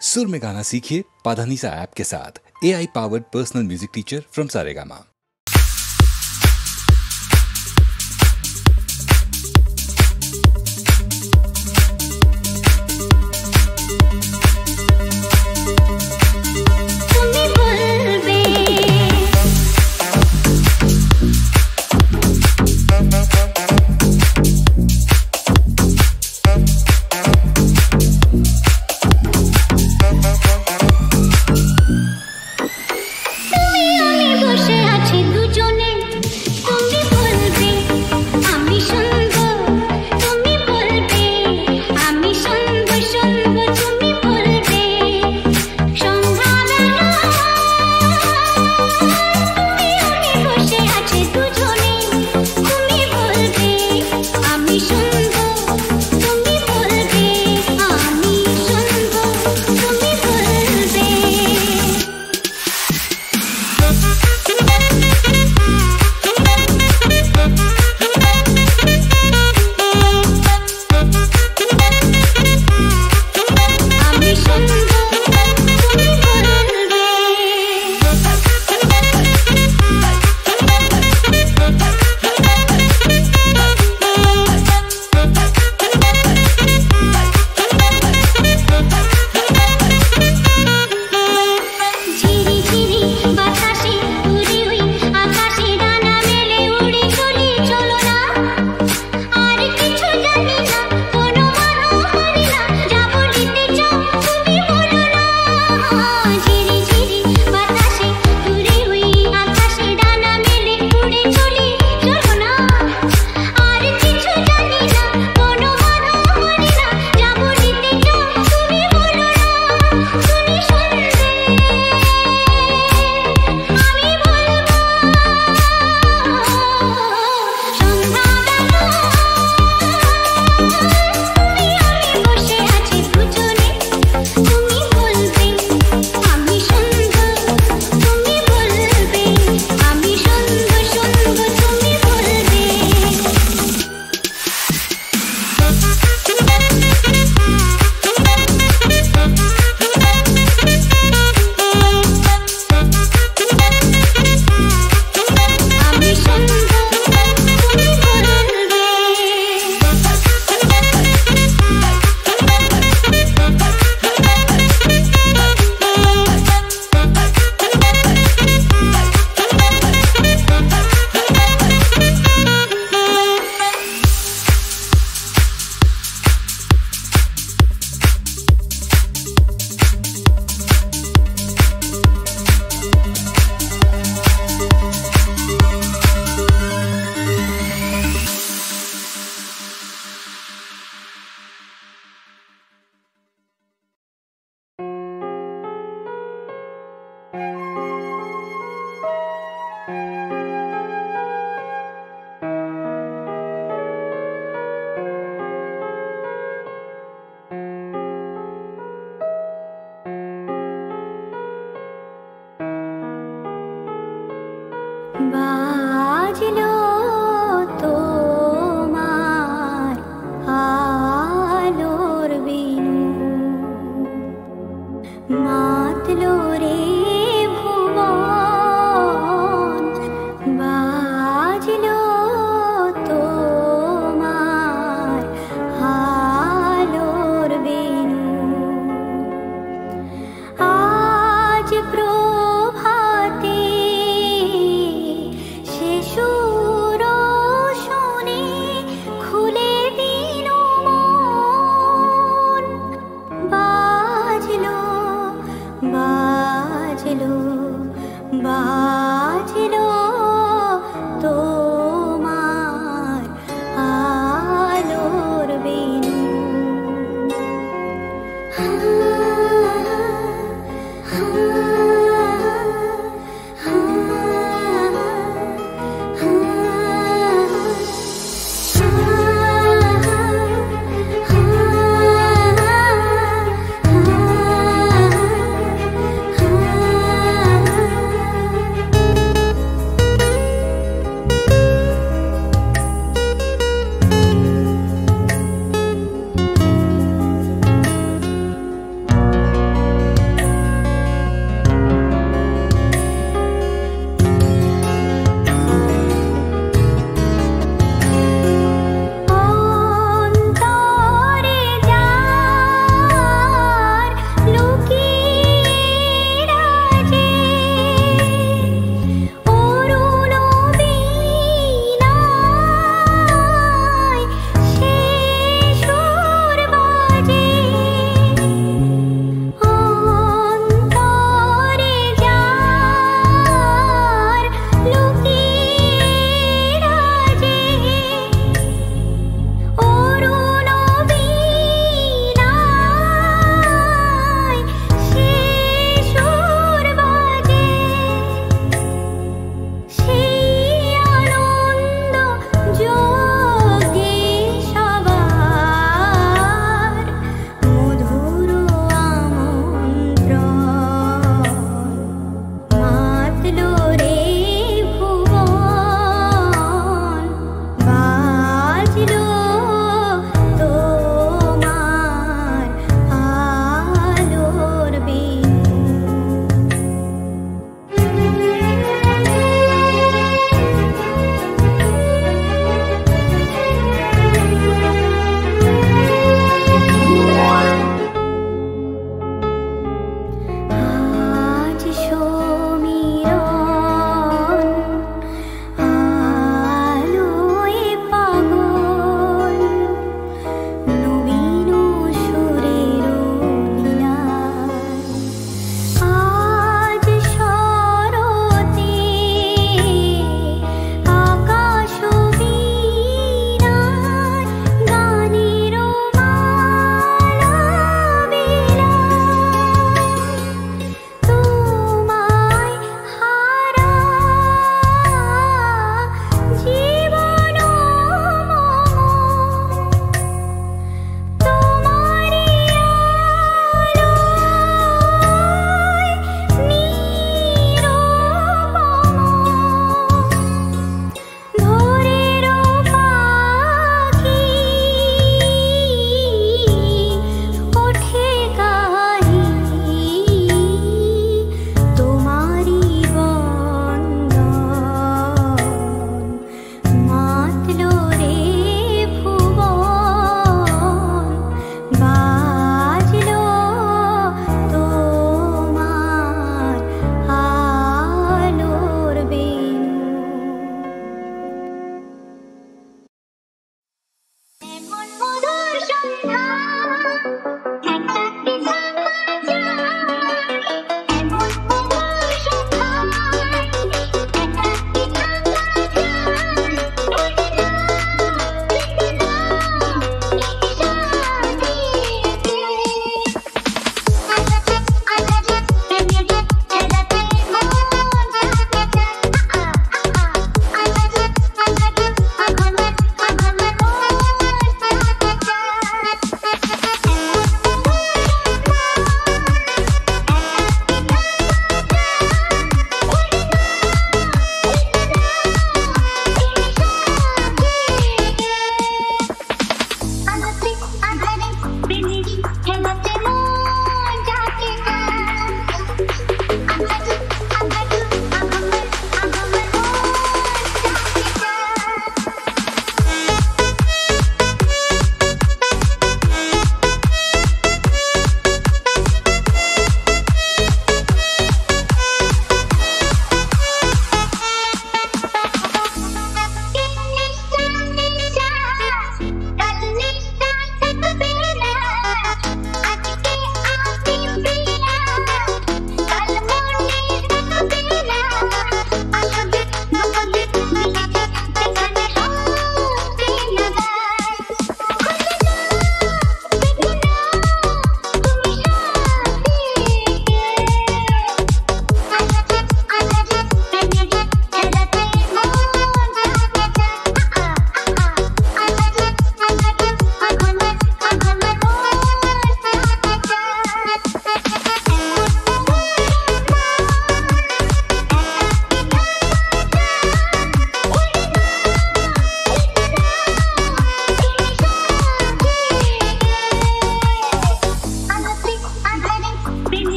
सुर में गाना सीखिए पाधानीसा ऐप के साथ। AI powered personal music teacher from Saregama. বাজলো তোমার আলোর বিনু, মাতলো রে ভুবন। বাজলো তোমার আলোর বিনু, আজ প্রভাতে সুর শুনে খুলে দিল মন। বাজলো বাজলো বাজলো তোমার আলোর বিনু।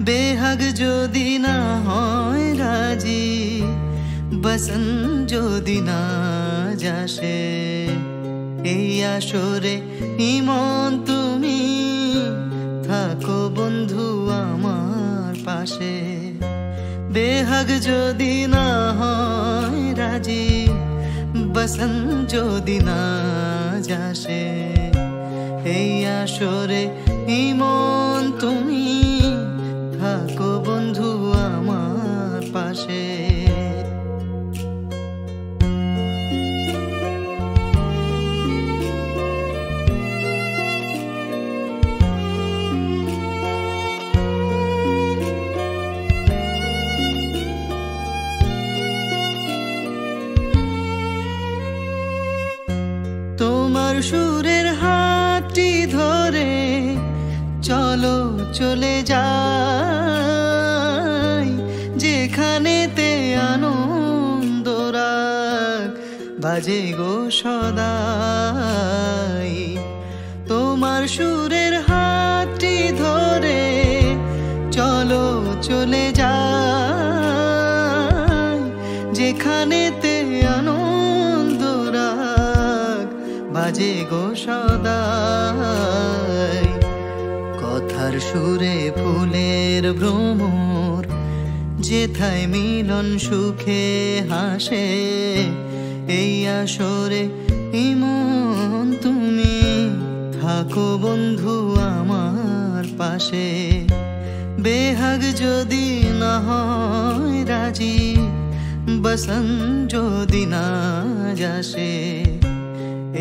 বেহাগ যদি না হয় রাজি, বসন যদি না যাসে, এই আসরে ইমন তুমি থাকো বন্ধু আমার পাশে। বেহাগ যদি না হয় রাজি, বসন যদি না যাসে, এই আসরে ইমন তুমি থাকো বন্ধু আমার পাশে। তোমার সুরের হাতটি ধরে চলো চলে যাই, যেখানেতে আনন্দ রাগ বাজে গো সদাই। তোমার সুরের হাতটি ধরে চলো চলে যাই, যেখানেতে আনন্দ রাগ বাজে গো সদাই। কথার সুরে ফুলের ভ্রমর, যেথায় মিলন সুখে হাসে, এই আসরে ইমন তুমি থাকো বন্ধু আমার পাশে। বেহাগ যদি না হয় রাজি, বসন যদি না যাসে,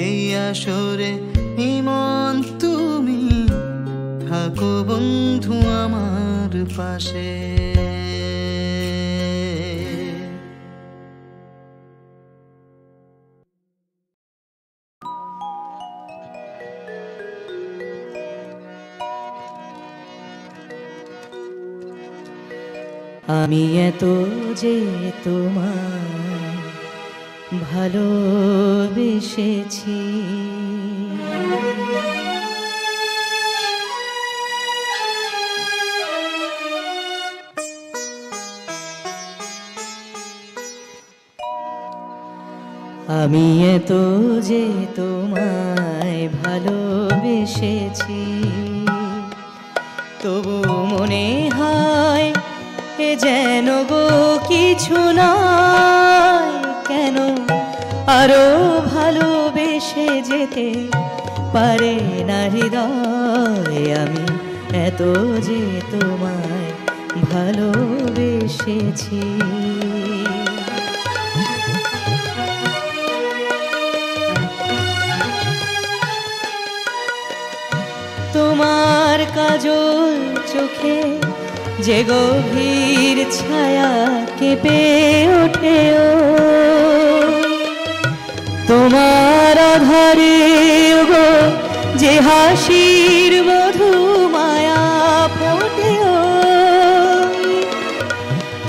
এই আসরে ইমন তুমি থাকো বন্ধু আমার পাশে। আমি এত যে তোমায় ভালোবেসেছি, আমি এত যে তোমায় ভালোবেসেছি, তবু মনে হয় এ যেন গো কিছু নয়। কেন আরো ভালোবেসে যেতে পারে না হৃদয়, আমি এত যে তোমায় ভালোবেসেছি। তোমার কাজল চোখে যে গভীর ছায়া কেঁপে ওঠে, তোমার আধারে গো যে হাসির মধু মায়া ফোটে,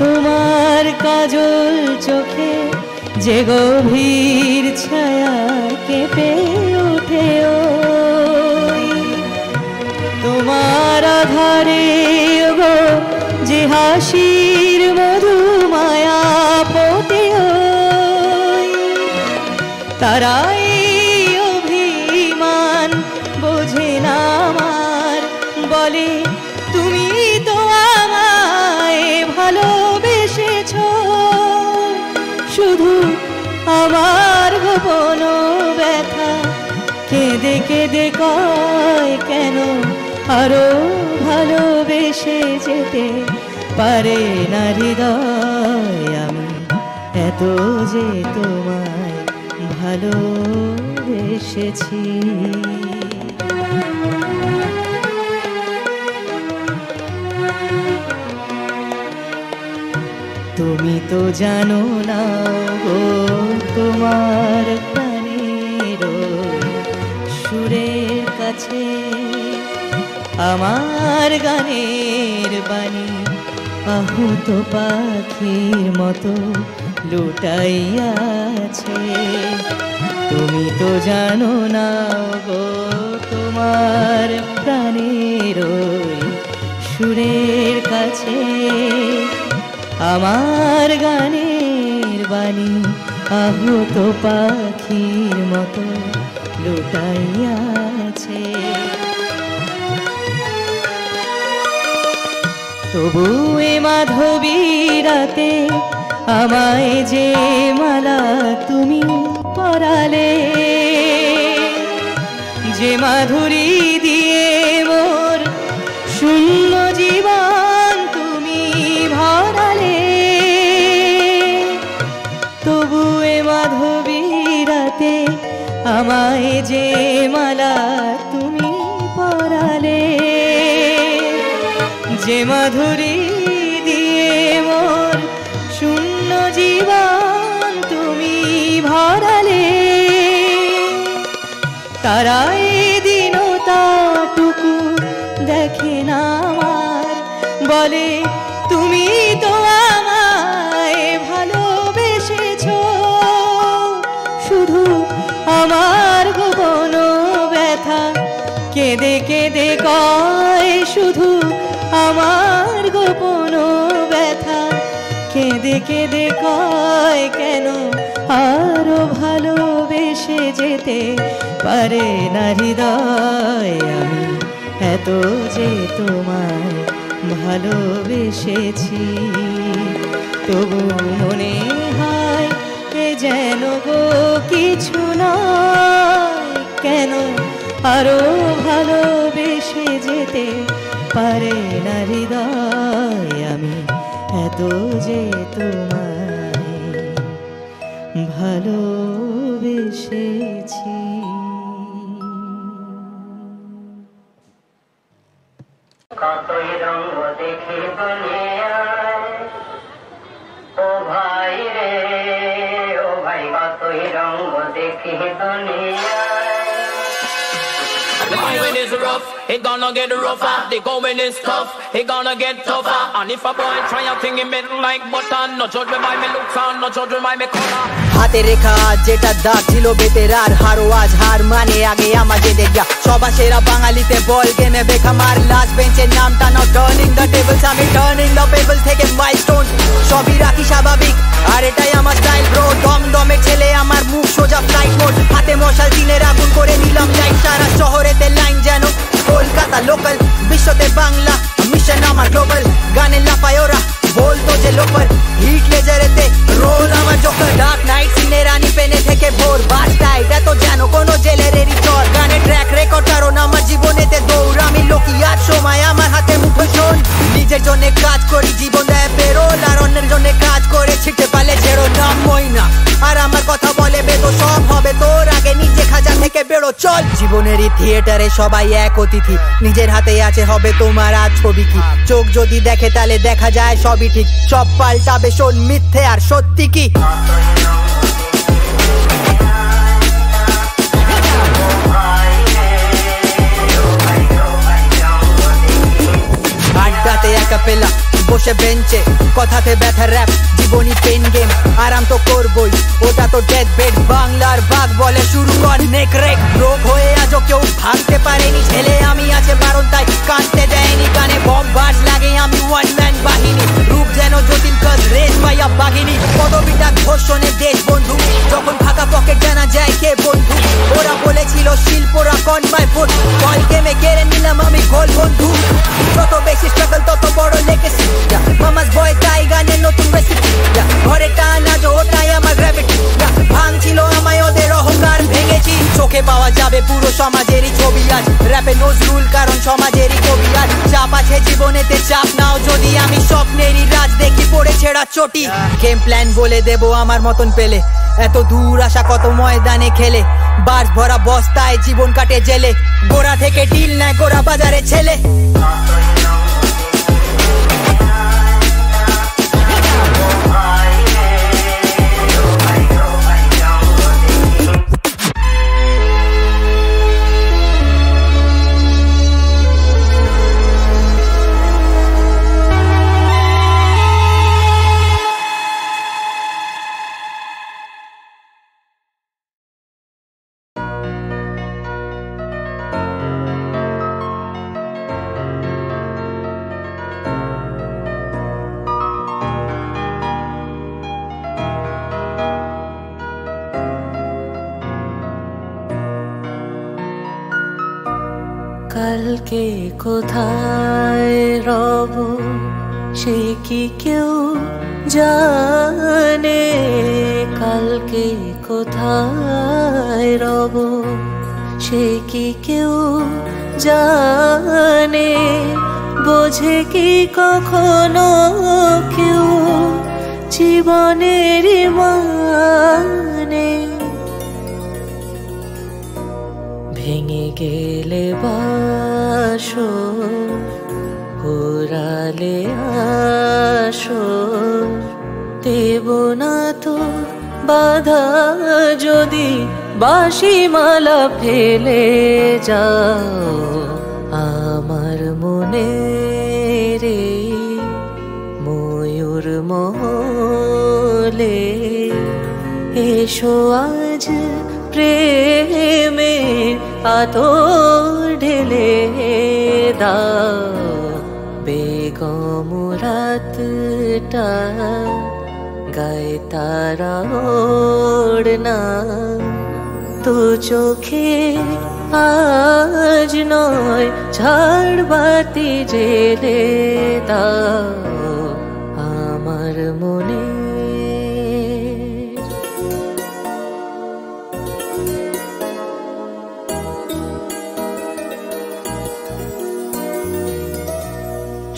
তোমার কাজল চোখে যে গভীর ছায়া কেঁপে ওঠে, তোমার আধারে গো যে হাসির মধু মায়া ফোটে, তারাই অভিমান বোঝে না আমার, বলে তুমি তো আমায় ভালোবেসেছো, শুধু আমার গোপন ব্যথা কেঁদে কেঁদে কয় কেন আরো ভালোবেসে যেতে পারে না হৃদয়, আমি এত যে তোমায় ভালোবেসেছি। তুমি তো জানো না গো তোমার প্রাণের সুরের কাছে আমার গানের বাণী আহত পাখির মতো লুটাইয়াছে। তুমি তো জানো না গো তোমার প্রাণের সুরের কাছে আমার গানের বাণী আহত পাখির মতো লুটাইয়াছে। তবু এ মাধবী রাতে আমায় যে মালা তুমি পরালে, যে মাধুরী দিয়ে মোর শূন্য জীবন তুমি ভরালে, তবু এ মাধবী রাতে আমায় যে মালা তুমি পরালে, যে মাধুরী দিয়ে মোর শূন্য জীবন তুমি ভরালে, তারা এদিন তাটুকু দেখে না আমার, বলে তুমি তো আমায় ভালোবেসেছ, শুধু আমার গোপন ব্যথা কেঁদে কেঁদে কয়, শুধু আমার গোপন ব্যথা কেঁদে কেঁদে কয়, কেন আরো ভালোবেসে যেতে পারে না হৃদয়, আমি এত যে তোমায় ভালোবেসেছি, তবু মনে হয় এ যেন গো কিছু নয়, কেন আরো ভালোবেসে যেতে পারে না হৃদয়, আমি এত যে তোমায় ভালোবেসেছি। কতই রঙ দেখি দুনিয়ায়, ও ভাই রে ও ভাই, কতই রঙ দেখি দুনিয়ায়। The going is rough, it gonna get rougher. The going is tough, it gonna get tougher. And if a boy try a thing, he make like button. No judge me by me looks on, no judge me by me color. হাতে রেখা আজ যেটা দাগ ছিল বেতেরার, হারো আজ হার মানে আগে আমাদের দেখা। সবা সেরা বাঙালিতে বল গেমে বেখামার, লাস্ট বেঞ্চের নামটা নাও টার্নিং দ্য টেবলস, আমি টার্নিং দ্য টেবল থেকে মাইলস্টোন সবই রাখি স্বাভাবিক, আর এটাই আমার স্টাইল ব্রো। দমদমের ছেলে আমার মুখ সোজা ফ্লাইট মোড, হাতে মশাল দিনের আগুন করে নিলাম লাইট, সারা শহরেতে লাইন যেন কলকাতা লোকাল, বিশ্বতে বাংলা মিশন আমার গ্লোবাল, গানে লাফায় ওরা বলতো যে লোকাল, হিট লেজারেতে রোল আমার জোকার, ডার্ক নাইট সিনে রানী পেনে থেকে ভোর বাসটাই এত যেন কোনো জেলেরেরই চর, গানে ট্র্যাক রেকর্ড কারণ আমার জীবনেতে দৌড়, আমি লোকি আর সময় আমার হাতে মুঠো শোন, নিজের জন্য কাজ করি জীবন দেয় পেরোল, আর অন্যের জন্য কাজ করে ছিটে পালে ঝেড়ো, নাম মই না আর আমার কথা বলে বেদো, সব হবে তোর আগে নিজে খাজা থেকে বেরো চল। জীবনেরই থিয়েটারে সবাই এক অতিথি, নিজের হাতে আছে হবে তোমার আজ ছবি কি, চোখ যদি দেখে তাহলে দেখা যায় সবই ঠিক, সব পাল্টাবে শোন মিথ্যে আর সত্যি কি। আড্ডাতে একা পেলা বসে বেঞ্চে, কথাতে ব্যথা র‍্যাপ, জীবনী পেন গেম, আরাম তো করবই ওটা তো ডেথ বেড, বাংলার বাঘ বলে শুরু কর নেক রেক, রোগ হয়ে আজও কেউ ভাঙতে পারেনি, ছেলে আমি আছে বারণ তাই কাঁদতে দেয়নি, গানে বম বাজ লাগে আমি ওয়ান ম্যান বাহিনী, রূপ যেন জটিল কাজ রেস পাইয়া বাঘিনী, পদবিটা ঘোষণে দেশ বন্ধু, যখন ফাঁকা পকেট জানা যায় কে বন্ধু, ওরা বলেছিল শিল্পরা কন বাই ফুট, বল গেমে কেড়ে নিলাম আমি গোল বন্ধু, যত বেশি স্ট্রাগল তত বড় লেগেছি, মামাস বয় তাই গানের নতুন রেসিপি, ঘরে টানা যে ওটাই আমার গ্র্যাভিটি, ভাঙছিল আমায় ওদের অহংকার ভেঙেছি, চোখে পাওয়া যাবে পুরো সমাজেরই ছবি আজ, র্যাপে নজরুল কারণ সমাজেরই কবি আজ, চাপ আছে জীবনেতে চাপ নাও যদি, আমি স্বপ্নেরই রাজ দেখি পড়ে ছেঁড়া চটি, গেম প্ল্যান বলে দেব আমার মতন পেলে, এত দূর আসা কত ময়দানে খেলে, বাস ভরা বস্তায় জীবন কাটে জেলে, গোড়া থেকে ডিল নেয় গোড়া বাজারে ছেলে। কালকে কোথায় রব সে কি কেউ জানে, কালকে কোথায় রব সে কি কেউ জানে, বোঝে কি কখনো কেউ জীবনের মানে। ভেঙে গেলে বাসো পুরালে আসো, দেব না তো বাধা যদি বাঁশি মালা ফেলে যাও আমার মনে রে ময়ূর মহলে। এসো আজ প্রেমে আতর ঢেলে দাও, বেগম রাতটা গায়ে তারা ওড়না, তো চোখে আজ নয় ঝাড়বাতি জেলে দাও আমার মনে।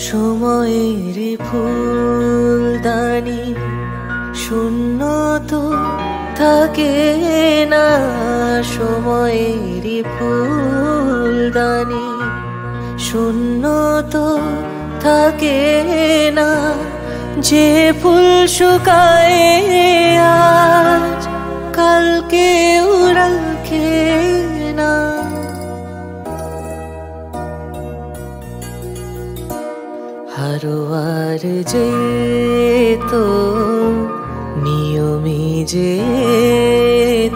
সময়ের ফুলদানি শূন্য তো থাকে না, সময়ের ফুলদানি শূন্য তো থাকে না, যে ফুল শুকায় আজ কালকে রাখে না। হারোয়ার যে তো নিয়মে যে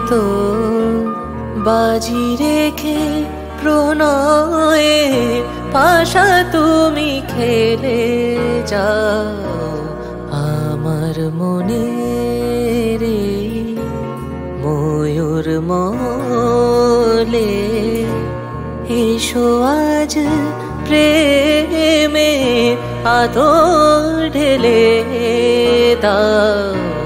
তো বাজি রেখে প্রণয়ে পাশা তুমি খেলে যাও আমার মনে রে ময়ূর মলে। এসো আজ প্রেমে আদর ঢেলে দাও